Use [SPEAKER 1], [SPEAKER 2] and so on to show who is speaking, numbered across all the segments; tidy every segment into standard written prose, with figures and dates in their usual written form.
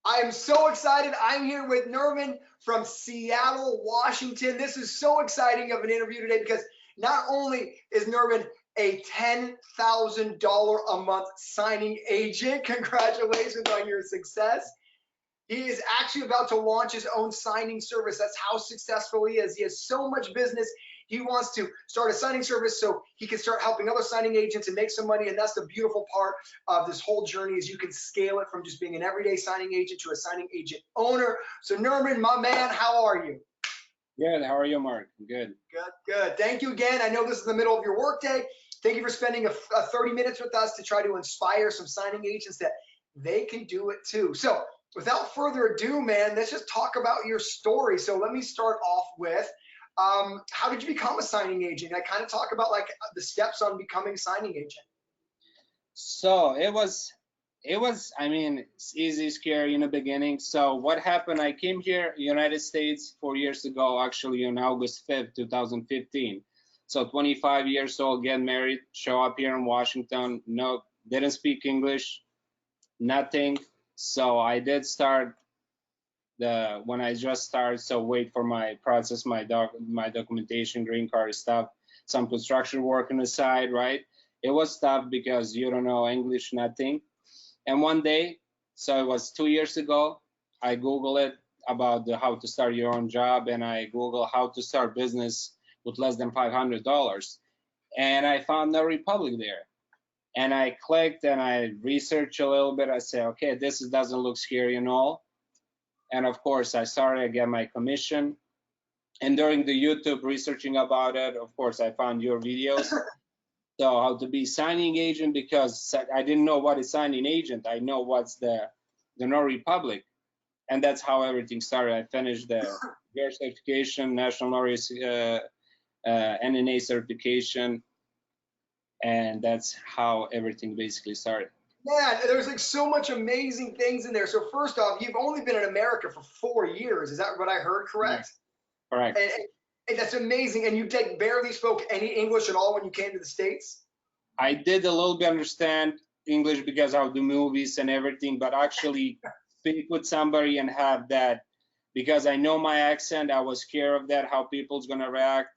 [SPEAKER 1] I am so excited. I'm here with Nermin from Seattle, Washington. This is so exciting of an interview today because not only is Nermin a $10,000 a month signing agent, congratulations on your success. He is actually about to launch his own signing service. That's how successful he is. He has so much business. He wants to start a signing service so he can start helping other signing agents and make some money. And that's the beautiful part of this whole journey is you can scale it from just being an everyday signing agent to a signing agent owner. So Nermin, my man, how are you?
[SPEAKER 2] Good. How are you, Mark? Good.
[SPEAKER 1] Good, good. Thank you again. I know this is the middle of your workday. Thank you for spending 30 minutes with us to try to inspire some signing agents that they can do it too. So without further ado, man, let's just talk about your story. So let me start off with, how did you become a signing agent? I kind of talk about like the steps on becoming a signing agent.
[SPEAKER 2] So it was, I mean, it's easy, scary in the beginning. So what happened, I came here, United States 4 years ago, actually on August 5th, 2015. So 25 years old, get married, show up here in Washington, no, didn't speak English, nothing. So I did start when I just started, so wait for my process, my documentation, green card stuff, some construction work on the side, right? It was tough because you don't know English, nothing. And one day, so it was 2 years ago, I Googled it about how to start your own job, and I Googled how to start business with less than $500. And I found Notary Public there. And I clicked and I researched a little bit. I said, okay, this doesn't look scary and all. And of course, I started to get my commission. And during the YouTube researching about it, of course, I found your videos. So how to be signing agent, because I didn't know what is signing agent. I know what's the Notary Public. And that's how everything started. I finished the VER certification, National Notary NNA certification. And that's how everything basically started.
[SPEAKER 1] Man, there's like so much amazing things in there. So first off, you've only been in America for 4 years. Is that what I heard correct?
[SPEAKER 2] Correct.
[SPEAKER 1] And that's amazing. And you barely spoke any English at all when you came to the States?
[SPEAKER 2] I did a little bit understand English because of the movies and everything, but actually speak with somebody and have that, because I know my accent, I was scared of that, how people's gonna react.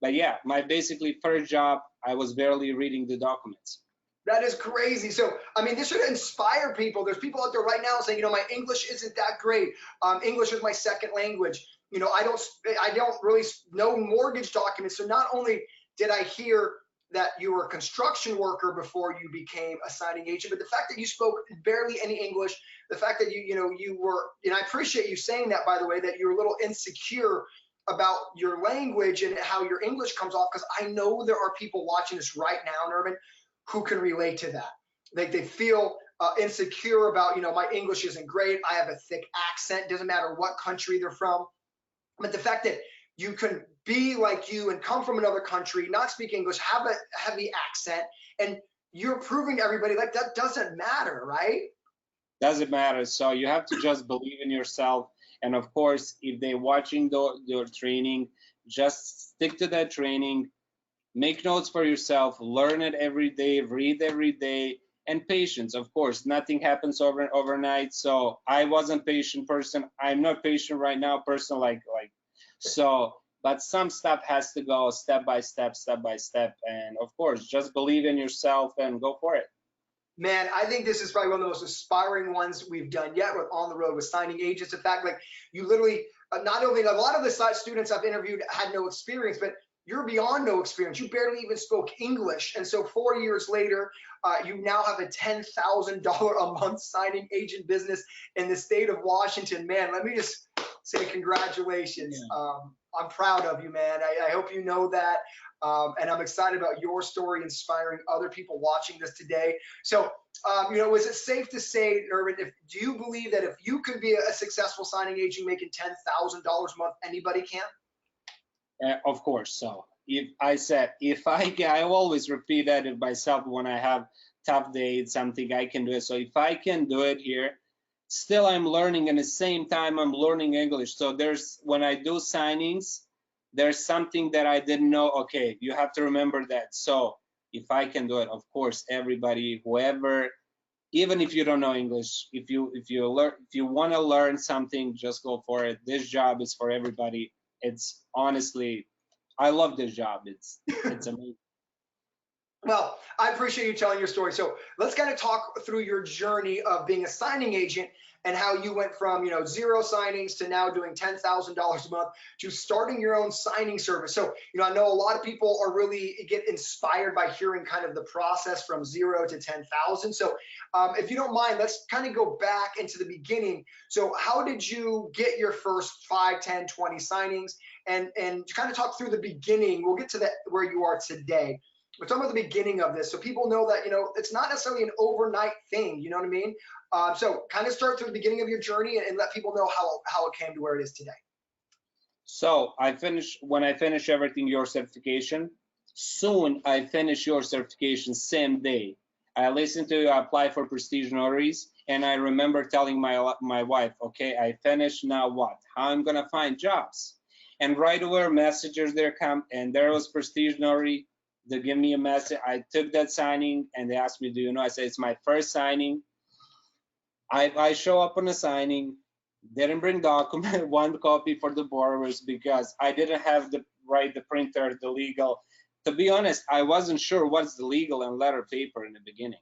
[SPEAKER 2] But yeah, my basically first job, I was barely reading the documents.
[SPEAKER 1] That is crazy. So, I mean, this should inspire people. There's people out there right now saying, you know, my English isn't that great. English is my second language. You know, I don't really know mortgage documents. So not only did I hear that you were a construction worker before you became a signing agent, but the fact that you spoke barely any English, the fact that you were, and I appreciate you saying that, by the way, that you're a little insecure about your language and how your English comes off, because I know there are people watching this right now, Nermin, who can relate to that. Like they feel insecure about, you know, my English isn't great. I have a thick accent. Doesn't matter what country they're from. But the fact that you can be like you and come from another country, not speak English, have a heavy accent, and you're proving to everybody like that doesn't matter, right?
[SPEAKER 2] Doesn't matter. So you have to just believe in yourself. And of course, if they're watching your training, just stick to that training. Make notes for yourself, learn it every day, read every day, and patience. Of course, nothing happens overnight. So I wasn't patient person. I'm not patient right now, person so. But some stuff has to go step by step, and of course, just believe in yourself and go for it.
[SPEAKER 1] Man, I think this is probably one of the most inspiring ones we've done yet with On the Road with signing agents. In fact, like you literally, not only a lot of the students I've interviewed had no experience, but you're beyond no experience. You barely even spoke English. And so 4 years later, you now have a $10,000 a month signing agent business in the state of Washington. Man, let me just say congratulations. Yeah. I'm proud of you, man. I hope you know that. And I'm excited about your story inspiring other people watching this today. So, you know, is it safe to say, Nermin, do you believe that if you could be a successful signing agent making $10,000 a month, anybody can?
[SPEAKER 2] Of course. So if I always repeat that to myself when I have tough days, something I can do it. So if I can do it here, still I'm learning, and at the same time I'm learning English. So when I do signings, there's something that I didn't know. Okay, you have to remember that. So if I can do it, of course, everybody, whoever even if you don't know English, if you want to learn something, just go for it. This job is for everybody. It's honestly, I love this job. It's amazing.
[SPEAKER 1] Well, I appreciate you telling your story. So let's kind of talk through your journey of being a signing agent and how you went from, 0 signings to now doing $10,000 a month to starting your own signing service. So, I know a lot of people are really get inspired by hearing kind of the process from 0 to 10,000. So if you don't mind, let's kind of go back into the beginning. So how did you get your first 5, 10, 20 signings and kind of talk through the beginning? We'll get to that where you are today. We're talking about the beginning of this so people know that, it's not necessarily an overnight thing, you know what I mean? So kind of start through the beginning of your journey and let people know how it came to where it is today.
[SPEAKER 2] So when I finish everything, your certification, soon I finish your certification same day. I listened to you apply for prestige notaries, and I remember telling my wife, okay, I finished, now what? How I'm gonna find jobs? And right away messages there come, and there was prestige notary. They give me a message. I took that signing and they asked me, do you know? I said, it's my first signing. I show up on a signing, didn't bring document, 1 copy for the borrowers because I didn't have the printer, the legal. To be honest, I wasn't sure what's the legal and letter paper in the beginning.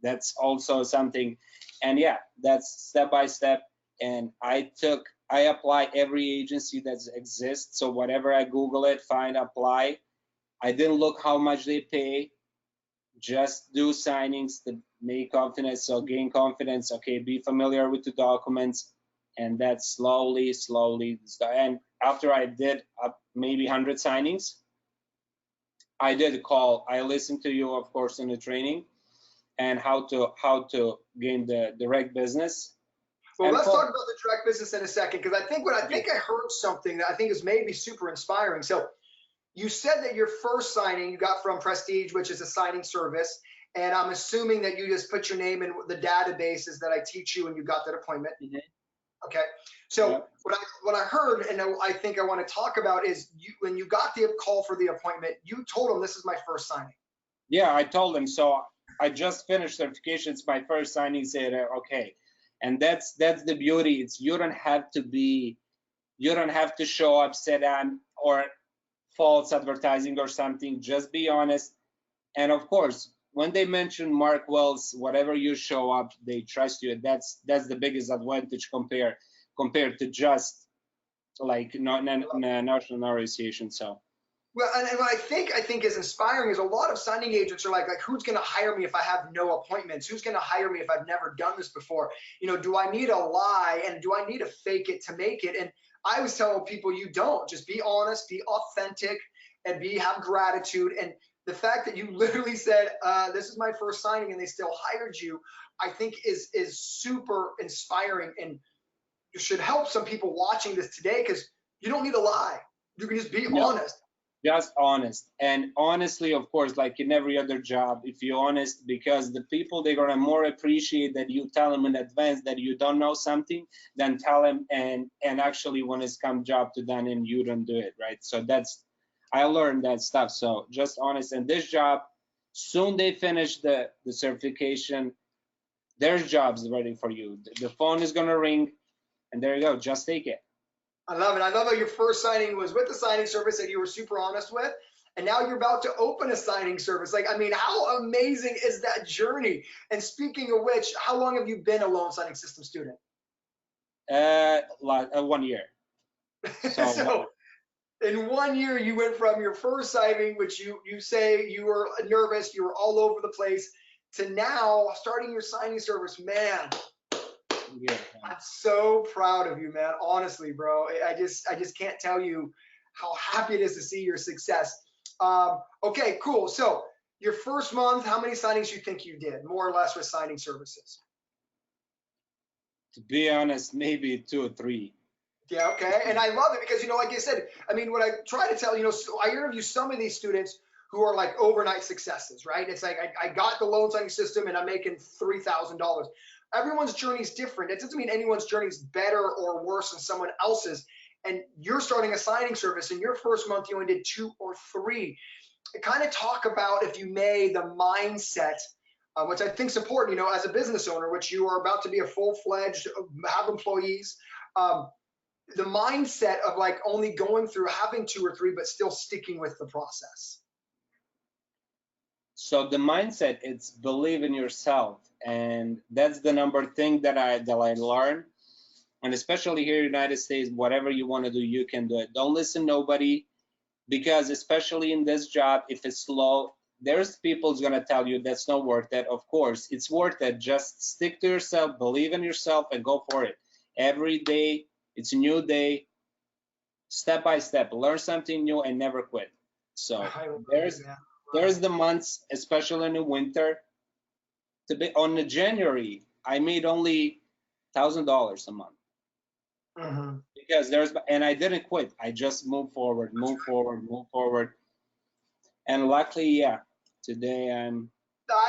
[SPEAKER 2] That's also something. And yeah, that's step by step. And I apply every agency that exists. So whatever I Google it, find, apply. I didn't look how much they pay, just do signings to make confidence, so gain confidence, okay, be familiar with the documents, and that's slowly. And after I did maybe 100 signings, I did a call. I listened to you, of course, in the training and how to gain the direct business.
[SPEAKER 1] Well, let's talk about the direct business in a second, because I think I heard something that I think is maybe super inspiring. So you said that your first signing you got from Prestige, which is a signing service, and I'm assuming that you just put your name in the databases that I teach you and you got that appointment. Mm-hmm. Okay. So yeah. What I heard, and I think I want to talk about is when you got the call for the appointment, you told them this is my first signing.
[SPEAKER 2] Yeah, I told them. So I just finished certification. It's my first signing. Said okay, and that's the beauty. It's you don't have to show up, said or false advertising or something. Just be honest. And of course, when they mention Mark Wells, whatever you show up, they trust you. That's the biggest advantage compared to just like National Notary Association. So
[SPEAKER 1] well, and what I think is inspiring is a lot of signing agents are like who's going to hire me if I have no appointments? Who's going to hire me if I've never done this before? Do I need a lie and do I need to fake it to make it? And I was telling people you don't. Just be honest, be authentic, and have gratitude. And the fact that you literally said, this is my first signing and they still hired you, I think is super inspiring and should help some people watching this today, because you don't need to lie. You can just be honest.
[SPEAKER 2] Just honest. And honestly, of course, like in every other job, if you're honest, because the people, they're gonna more appreciate that you tell them in advance that you don't know something than tell them and actually when it's come job to done and you don't do it, right? So I learned that stuff. So just honest. And this job, soon they finish the certification, there's jobs ready for you. The phone is gonna ring and there you go, just take it.
[SPEAKER 1] I love it. I love how your first signing was with the signing service that you were super honest with, and now you're about to open a signing service. Like, I mean, how amazing is that journey? And speaking of which, how long have you been a loan signing system student?
[SPEAKER 2] 1 year.
[SPEAKER 1] So in 1 year, you went from your first signing, which you say you were nervous, you were all over the place, to now starting your signing service, man. Yeah. I'm so proud of you, man. Honestly, bro, I just can't tell you how happy it is to see your success. Okay, cool. So your first month, how many signings you think you did, more or less, with signing services?
[SPEAKER 2] To be honest, maybe 2 or 3.
[SPEAKER 1] Yeah, okay. And I love it because, like I said, I mean, what I try to tell, so I interview some of these students who are like overnight successes, right? It's like I got the loan signing system and I'm making $3,000. Everyone's journey is different. It doesn't mean anyone's journey is better or worse than someone else's. And you're starting a signing service. In your first month, you only did 2 or 3. Kind of talk about, if you may, the mindset which I think is important, you know, as a business owner, which you are about to be a full-fledged, have employees, the mindset of like only going through having 2 or 3, but still sticking with the process.
[SPEAKER 2] So the mindset, it's believe in yourself, and that's the number thing that I learned. And especially here in the United States, whatever you want to do, you can do it. Don't listen to nobody, because especially in this job, if it's slow, there's people who's gonna tell you that's not worth it. Of course, it's worth it. Just stick to yourself, believe in yourself, and go for it. Every day, it's a new day, step by step. Learn something new and never quit. So there's the months, especially in the winter. To be on the January, I made only $1,000 a month.
[SPEAKER 1] Mm-hmm.
[SPEAKER 2] Because and I didn't quit. I just moved forward. And luckily, yeah, today I'm.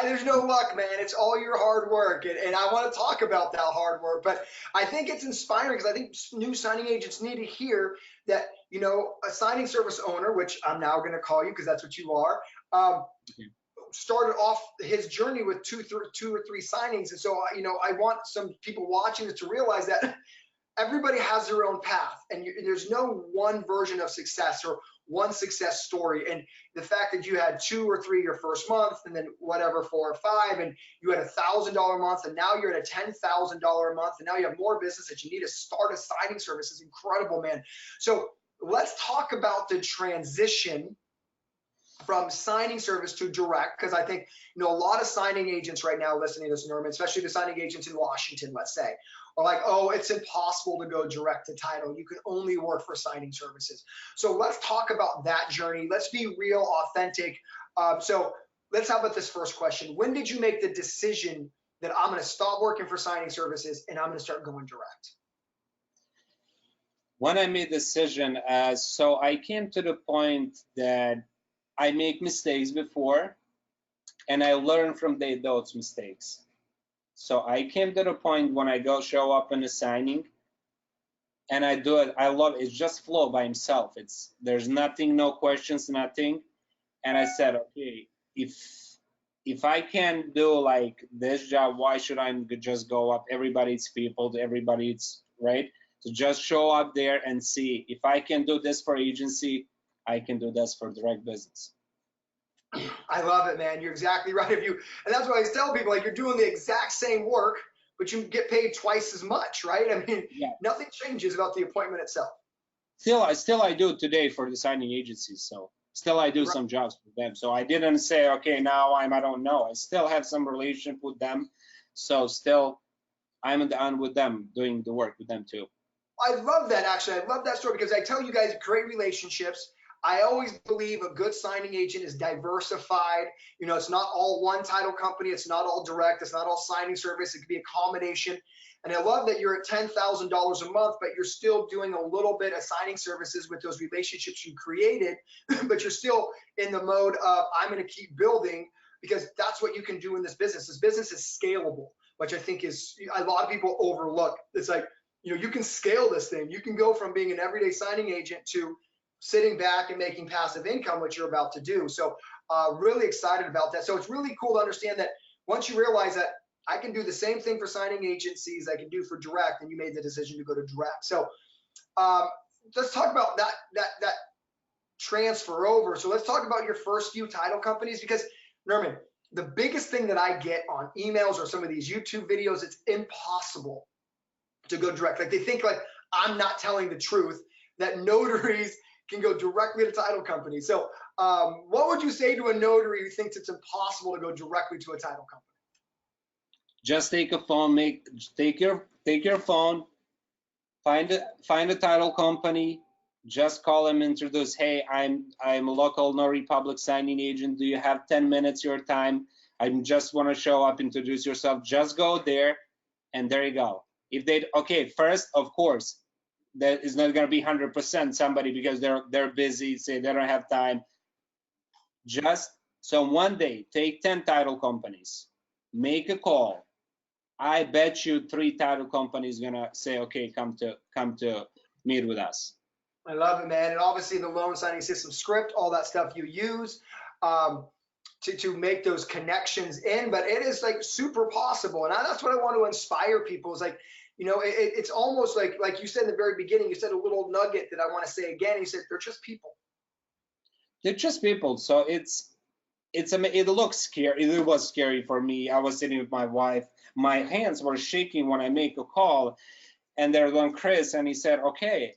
[SPEAKER 1] There's no luck, man. It's all your hard work. And I want to talk about that hard work, but I think it's inspiring because I think new signing agents need to hear that, you know, a signing service owner, which I'm now going to call you because that's what you are, started off his journey with two or three signings. And so, you know, I want some people watching this to realize that everybody has their own path, and there's no one version of success or one success story. And the fact that you had 2 or 3 your first month, and then whatever 4 or 5, and you had $1,000 a month, and now you're at a $10,000 a month, and now you have more business that you need to start a signing service is incredible, man. So let's talk about the transition from signing service to direct, because I think, you know, a lot of signing agents right now listening to this, Nermin, especially the signing agents in Washington, let's say, are like, oh, it's impossible to go direct to title. You can only work for signing services. So let's talk about that journey. Let's be real, authentic. So let's have about this first question. When did you make the decision that I'm going to stop working for signing services and I'm going to start going direct?
[SPEAKER 2] When I made the decision, so I came to the point that I make mistakes before, and I learn from those mistakes. So I came to the point when I show up in a signing, and I do it. I love it. It's just flow by himself. There's nothing, no questions, nothing. And I said, okay, if I can do like this job, why should I just go up? Everybody's people, everybody's right. So just show up there and see if I can do this for agency, I can do this for direct business.
[SPEAKER 1] I love it, man. You're exactly right. And that's why I tell people, like, you're doing the exact same work, but you get paid twice as much, right? I mean, yeah. Nothing changes about the appointment itself.
[SPEAKER 2] Still I do today for the signing agencies. So still I do some jobs for them. So I didn't say, okay, now I don't know. I still have some relationship with them. So still I'm on with them, doing the work with them too.
[SPEAKER 1] I love that, actually. I love that story because I tell you guys, great relationships. I always believe a good signing agent is diversified. You know, it's not all one title company. It's not all direct. It's not all signing service. It could be a combination. And I love that you're at $10,000 a month, but you're still doing a little bit of signing services with those relationships you created, but you're still in the mode of, I'm going to keep building, because that's what you can do in this business. This business is scalable, which I think is a lot of people overlook. It's like, you know, you can scale this thing. You can go from being an everyday signing agent to sitting back and making passive income, which you're about to do. So really excited about that. So it's really cool to understand that once you realize that I can do the same thing for signing agencies I can do for direct, and you made the decision to go to direct. So let's talk about that transfer over. So let's talk about your first few title companies, because Nermin, the biggest thing that I get on emails or some of these YouTube videos, it's impossible to go direct. Like, they think like I'm not telling the truth, that notaries can go directly to title companies. So what would you say to a notary who thinks it's impossible to go directly to a title company?
[SPEAKER 2] Just take a phone, take your phone, find a title company, just call them, introduce, hey, I'm a local notary public signing agent. Do you have 10 minutes your time? I just want to show up, introduce yourself. Just go there, and there you go. If they, okay, first, of course, that is not going to be 100% somebody, because they're busy, say they don't have time. Just so one day, take 10 title companies, make a call. I bet you 3 title companies gonna say, okay, come to meet with us.
[SPEAKER 1] I love it, man. And obviously the loan signing system script, all that stuff you use. to make those connections in, but it is like super possible. And that's what I want to inspire people is like, you know, it's almost like you said in the very beginning, you said a little nugget that I want to say again. You said they're just people.
[SPEAKER 2] They're just people. So it looks scary. It was scary for me. I was sitting with my wife. My hands were shaking when I make a call, and they're going, Chris, and he said, okay.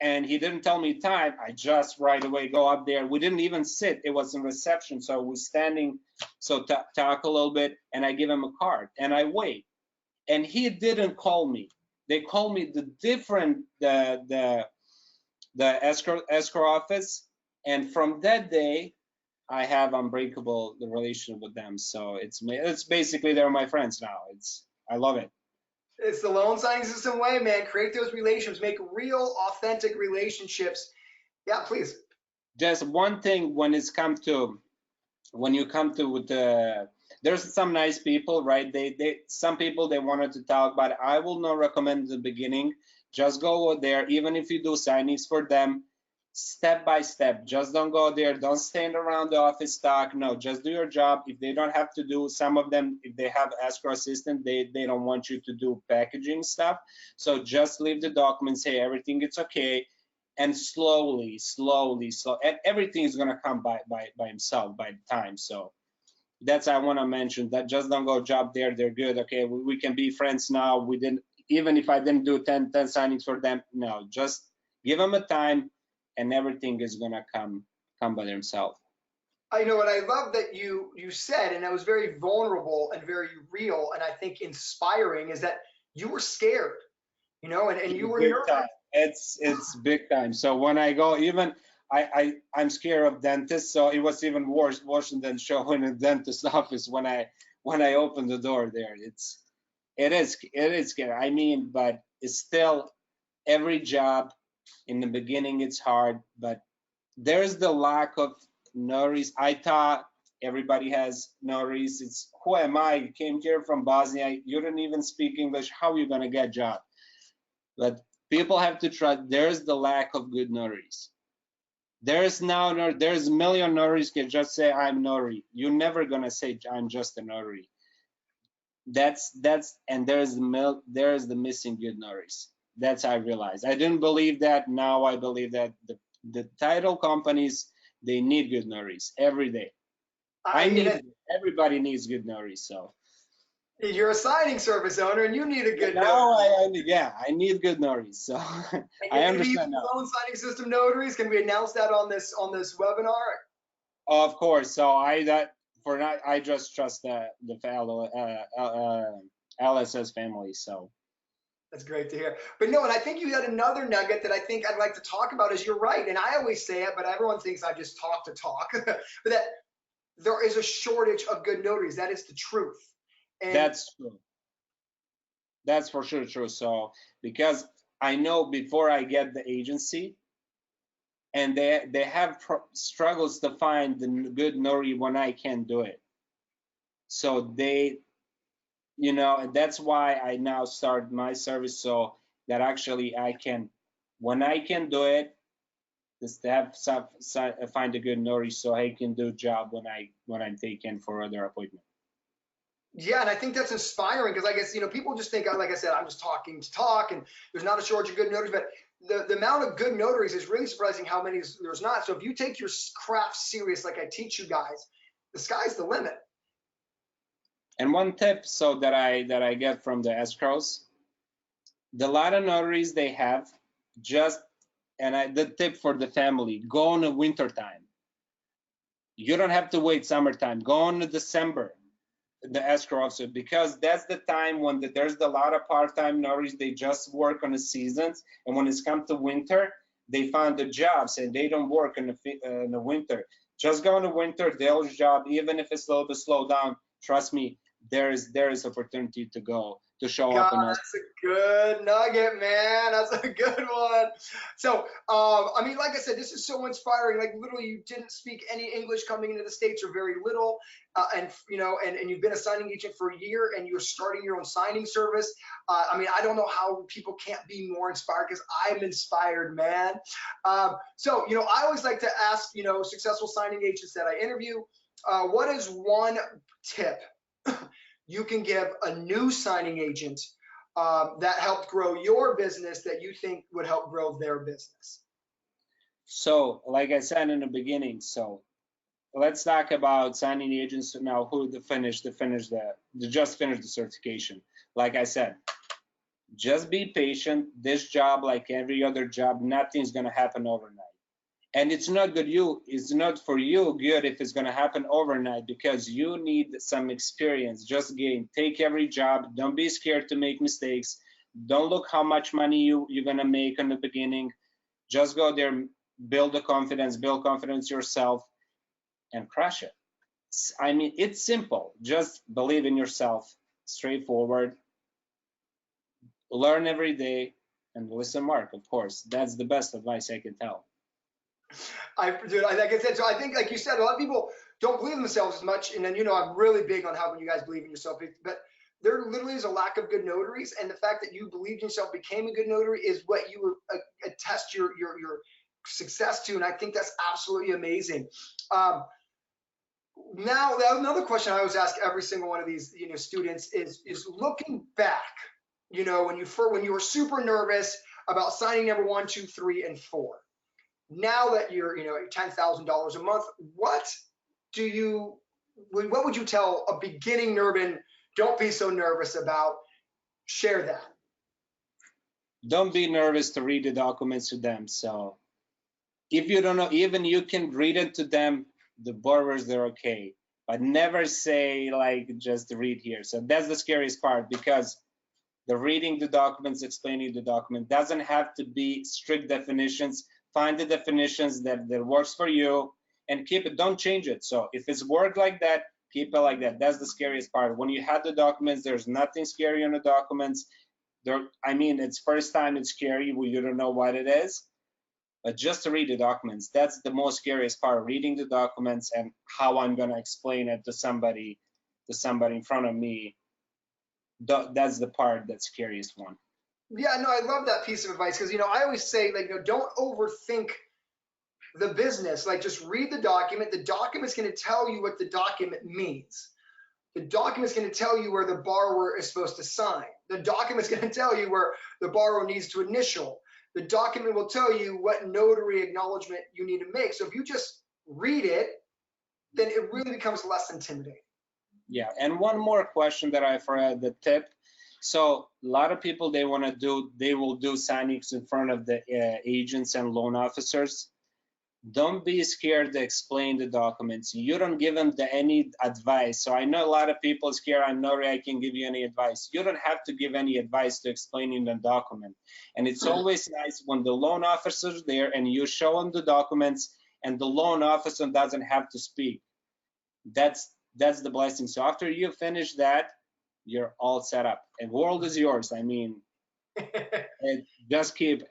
[SPEAKER 2] And he didn't tell me time. I just right away go up there. We didn't even sit. It was in reception. So we're standing, so talk a little bit, and I give him a card, and I wait. And he didn't call me. They called me the escrow office, and from that day, I have unbreakable the relationship with them. So it's basically they're my friends now. I love it.
[SPEAKER 1] It's the loan signing system way, man. Create those relationships, make real, authentic relationships. Yeah, please.
[SPEAKER 2] Just one thing when you come to there's some nice people, right? Some people they wanted to talk, but I will not recommend in the beginning. Just go there, even if you do signings for them, step by step. Just don't go there. Don't stand around the office talk. No, just do your job. If they don't have to do, some of them, if they have escrow assistant, they don't want you to do packaging stuff. So just leave the documents, say everything it's okay, and slowly, and everything is gonna come by himself by the time. So that's I want to mention that just don't go job there. They're good. Okay, we can be friends now. We didn't, even if I didn't do 10 signings for them. No, just give them a time, and everything is gonna come by themselves.
[SPEAKER 1] I know, and I love that you said, and that was very vulnerable and very real, and I think inspiring, is that you were scared, you know, and you were nervous.
[SPEAKER 2] Time. It's big time. So when I go, even I'm scared of dentists, so it was even worse than showing a dentist office when I opened the door there. It is scary. I mean, but it's still every job in the beginning it's hard, but there's the lack of notaries. I thought everybody has notaries. It's who am I? You came here from Bosnia. You don't even speak English. How are you gonna get a job? But people have to try. There's the lack of good notaries. There's a million notaries can just say I'm notary. You're never gonna say I'm just a notary. And there's the missing good notaries. That's I realized. I didn't believe that. Now I believe that the title companies, they need good notaries every day. Everybody needs good notaries. So
[SPEAKER 1] you're a signing service owner, and you need a good
[SPEAKER 2] notary. I need good notaries. So I understand now.
[SPEAKER 1] Loan signing system notaries. Can we announce that on this webinar?
[SPEAKER 2] Of course. So I just trust the LSS family. So
[SPEAKER 1] that's great to hear. But no, and I think you had another nugget that I think I'd like to talk about. Is you're right, and I always say it, but everyone thinks I just talk to talk. But that there is a shortage of good notaries. That is the truth. And
[SPEAKER 2] that's true. That's for sure true. So because I know before I get the agency, and they have struggles to find the good notary when I can't do it. So and that's why I now start my service, so that actually I can, when I can do it, just have find a good notary so I can do job when I'm taken for other appointment.
[SPEAKER 1] Yeah, and I think that's inspiring because I guess, people just think, like I said, I'm just talking to talk and there's not a shortage of good notaries, but the amount of good notaries is really surprising how many there's not. So if you take your craft serious, like I teach you guys, the sky's the limit.
[SPEAKER 2] And one tip that I get from the escrows, the lot of notaries they have the tip for the family, go in the winter time. You don't have to wait summertime. Go in December, the escrow officer, because that's the time when there's a lot of part-time notaries. They just work on the seasons, and when it's come to winter, they find the jobs and they don't work in the winter. Just go in the winter, they'll job, even if it's a little bit slowed down. Trust me, there is opportunity to show up.
[SPEAKER 1] That's a good nugget, man. That's a good one. So, I mean, like I said, this is so inspiring. Like literally, you didn't speak any English coming into the States or very little, and you've been a signing agent for a year, and you're starting your own signing service. I mean, I don't know how people can't be more inspired because I'm inspired, man. So, I always like to ask, successful signing agents that I interview, what is one tip you can give a new signing agent that helped grow your business that you think would help grow their business?
[SPEAKER 2] So, like I said in the beginning, so let's talk about signing agents now who just finished the certification. Like I said, just be patient. This job, like every other job, nothing's gonna happen overnight. And it's not for you good if it's gonna happen overnight, because you need some experience. Just take every job. Don't be scared to make mistakes. Don't look how much money you're gonna make in the beginning. Just go there, build confidence yourself, and crush it. I mean, it's simple. Just believe in yourself, straightforward. Learn every day, and listen, Mark, of course. That's the best advice I can tell.
[SPEAKER 1] Dude, like I said, so I think, like you said, a lot of people don't believe in themselves as much. And then, you know, I'm really big on helping you guys believe in yourself. But there literally is a lack of good notaries. And the fact that you believed in yourself, became a good notary, is what you attest your success to. And I think that's absolutely amazing. Now, another question I always ask every single one of these, you know, students is looking back, you know, when you were super nervous about signing number 1, 2, 3, and 4. Now that you're, you know, $10,000 a month, what would you tell a beginning Nermin? Don't be so nervous about. Share that.
[SPEAKER 2] Don't be nervous to read the documents to them. So if you don't know, even you can read it to them, the borrowers, they're okay. But never say, like, just read here. So that's the scariest part, because the reading the documents, explaining the document doesn't have to be strict definitions. Find the definitions that works for you and keep it. Don't change it. So if it's worked like that, keep it like that. That's the scariest part. When you have the documents, there's nothing scary on the documents. I mean, it's first time it's scary when you don't know what it is. But just to read the documents, that's the most scariest part, reading the documents and how I'm gonna explain it to somebody in front of me. That's the part that's scariest one.
[SPEAKER 1] Yeah, no, I love that piece of advice, because, you know, I always say, like, you know, don't overthink the business. Like, just read the document. The document's going to tell you what the document means. The document's going to tell you where the borrower is supposed to sign. The document's going to tell you where the borrower needs to initial. The document will tell you what notary acknowledgement you need to make. So if you just read it, then it really becomes less intimidating.
[SPEAKER 2] Yeah, and one more question that I've heard, the tip. So a lot of people, they will do signings in front of the agents and loan officers. Don't be scared to explain the documents. You don't give them any advice. So I know a lot of people are scared. I'm notary, I can give you any advice. You don't have to give any advice to explaining the document. And it's always nice when the loan officer's there and you show them the documents and the loan officer doesn't have to speak. That's the blessing. So after you finish that, you're all set up and world is yours. I mean, just keep it.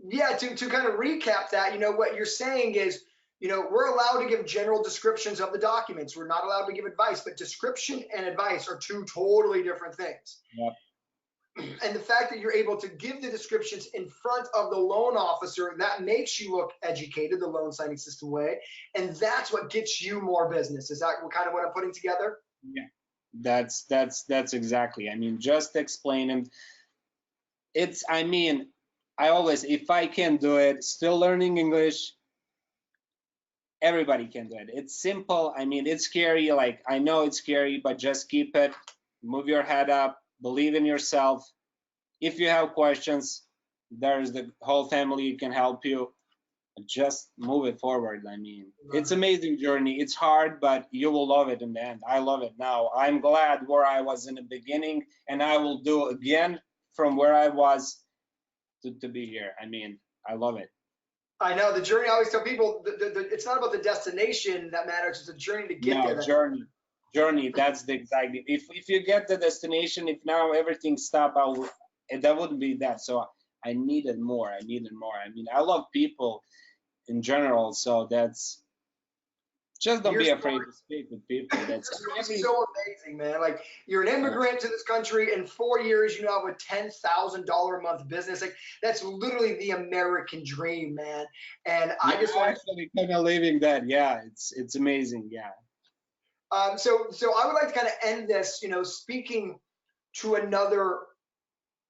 [SPEAKER 1] Yeah, to kind of recap that, you know, what you're saying is, you know, we're allowed to give general descriptions of the documents. We're not allowed to give advice, but description and advice are two totally different things.
[SPEAKER 2] Yep.
[SPEAKER 1] And the fact that you're able to give the descriptions in front of the loan officer, that makes you look educated, the loan signing system way. And that's what gets you more business. Is that kind of what I'm putting together?
[SPEAKER 2] Yeah. That's exactly. I mean, just explaining. I mean, I always, if I can do it, still learning English, everybody can do it. It's simple. I mean, it's scary. Like, I know it's scary, but just keep it, move your head up, believe in yourself. If you have questions, there's the whole family can help you. Just move it forward. I mean, it's amazing journey. It's hard, but you will love it in the end. I love it now. I'm glad where I was in the beginning, and I will do again from where I was to be here. I mean, I love it.
[SPEAKER 1] I know the journey. I always tell people it's not about the destination that matters. It's the journey to get there.
[SPEAKER 2] Journey. That's the exact. If you get the destination, if now everything stopped, that wouldn't be that. So I needed more. I mean, I love people in general. So Just don't
[SPEAKER 1] Your
[SPEAKER 2] be afraid
[SPEAKER 1] story,
[SPEAKER 2] to speak with people.
[SPEAKER 1] your
[SPEAKER 2] That's
[SPEAKER 1] story's so amazing, man. Like you're an immigrant to this country. In 4 years, you now have a $10,000 a month business. Like that's literally the American dream, man. And
[SPEAKER 2] yeah,
[SPEAKER 1] I just want
[SPEAKER 2] actually kind of living that. Yeah, it's amazing. Yeah.
[SPEAKER 1] so I would like to kind of end this, speaking to another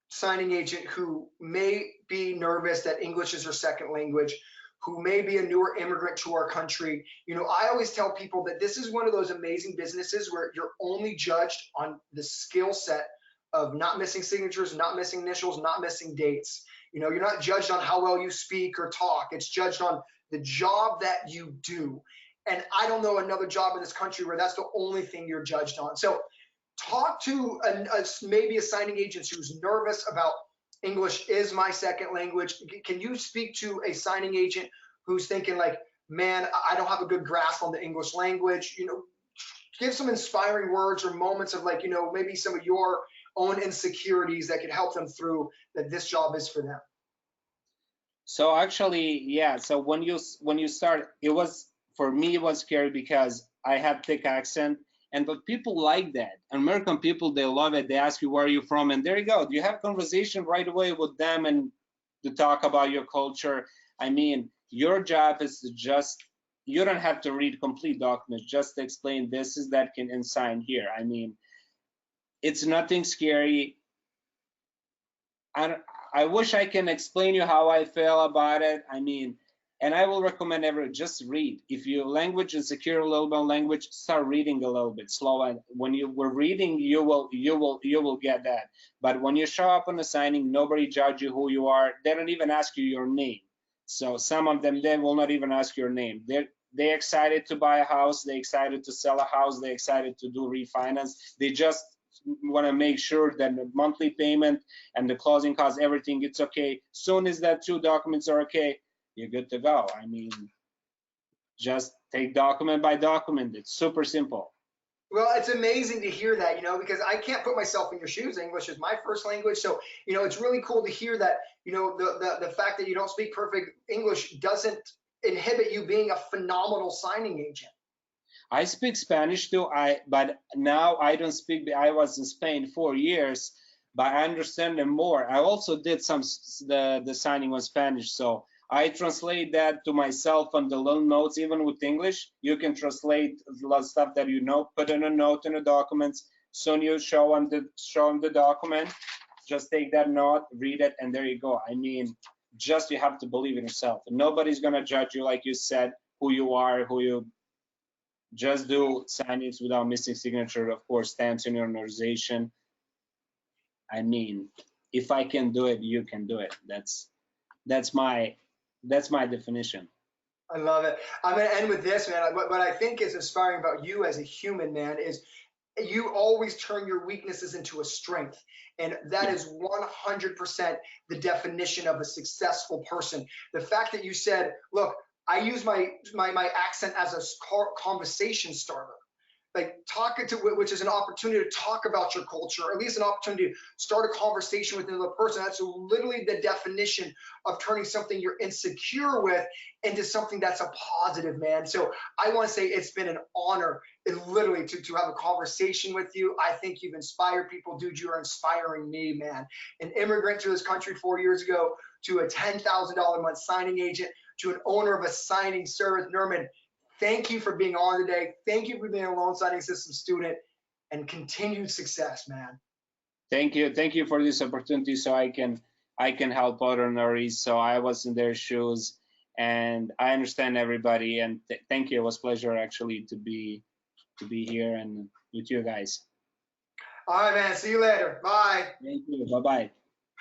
[SPEAKER 1] signing agent who may be nervous that English is their second language, who may be a newer immigrant to our country. I always tell people that this is one of those amazing businesses where you're only judged on the skill set of not missing signatures, not missing initials, not missing dates. You're not judged on how well you speak or talk. It's judged on the job that you do. And I don't know another job in this country where that's the only thing you're judged on. So talk to maybe a signing agent who's nervous about English is my second language. Can you speak to a signing agent who's thinking like, man, I don't have a good grasp on the English language? Give some inspiring words or moments of like, maybe some of your own insecurities that could help them through that this job is for them.
[SPEAKER 2] So actually, yeah. So when you start, it was for me it was scary because I had thick accent, but people like that. American people, they love it. They ask you where are you from, and there you go. You have conversation right away with them and to talk about your culture. I mean, your job is to just you don't have to read complete documents. Just to explain this is that can and sign here. I mean, it's nothing scary. I wish I can explain you how I feel about it. I mean, and I will recommend just read. If your language is secure a little bit on language, start reading a little bit slow. And when you were reading, you will get that. But when you show up on a signing, nobody judge you who you are. They don't even ask you your name. So some of them, they will not even ask your name. They're excited to buy a house. They're excited to sell a house. They're excited to do refinance. They just want to make sure that the monthly payment and the closing costs, everything, it's okay. Soon as that two documents are okay, you're good to go. I mean, just take document by document. It's super simple.
[SPEAKER 1] Well, it's amazing to hear that, because I can't put myself in your shoes. English is my first language. So, it's really cool to hear that, the fact that you don't speak perfect English doesn't inhibit you being a phenomenal signing agent.
[SPEAKER 2] I speak Spanish too, but now I don't speak. I was in Spain 4 years, but I understand them more. I also did the signing on Spanish, so I translate that to myself on the little notes. Even with English, you can translate a lot of stuff that put in a note in the documents. Soon you show them the document, just take that note, read it, and there you go. I mean, just you have to believe in yourself. Nobody's gonna judge you, like you said, who you are, just do signings without missing signature, of course, stamps in your notarization. I mean, if I can do it, you can do it. That's my definition.
[SPEAKER 1] I love it. I'm going to end with this, man. What I think is inspiring about you as a human, man, is you always turn your weaknesses into a strength. And that is 100% the definition of a successful person. The fact that you said, look, I use my accent as a conversation starter, like talking to, which is an opportunity to talk about your culture, or at least an opportunity to start a conversation with another person. That's literally the definition of turning something you're insecure with into something that's a positive, man. So I want to say it's been an honor, literally, to have a conversation with you. I think you've inspired people. Dude, you are inspiring me, man. An immigrant to this country 4 years ago, to a $10,000 a month signing agent, to an owner of a signing service. Nermin, thank you for being on today. Thank you for being a loan signing system student, and continued success, man.
[SPEAKER 2] Thank you for this opportunity, so I can help other notaries. So I was in their shoes, and I understand everybody. And thank you. It was a pleasure actually to be here and with you guys.
[SPEAKER 1] All right, man. See you later. Bye.
[SPEAKER 2] Thank you. Bye bye.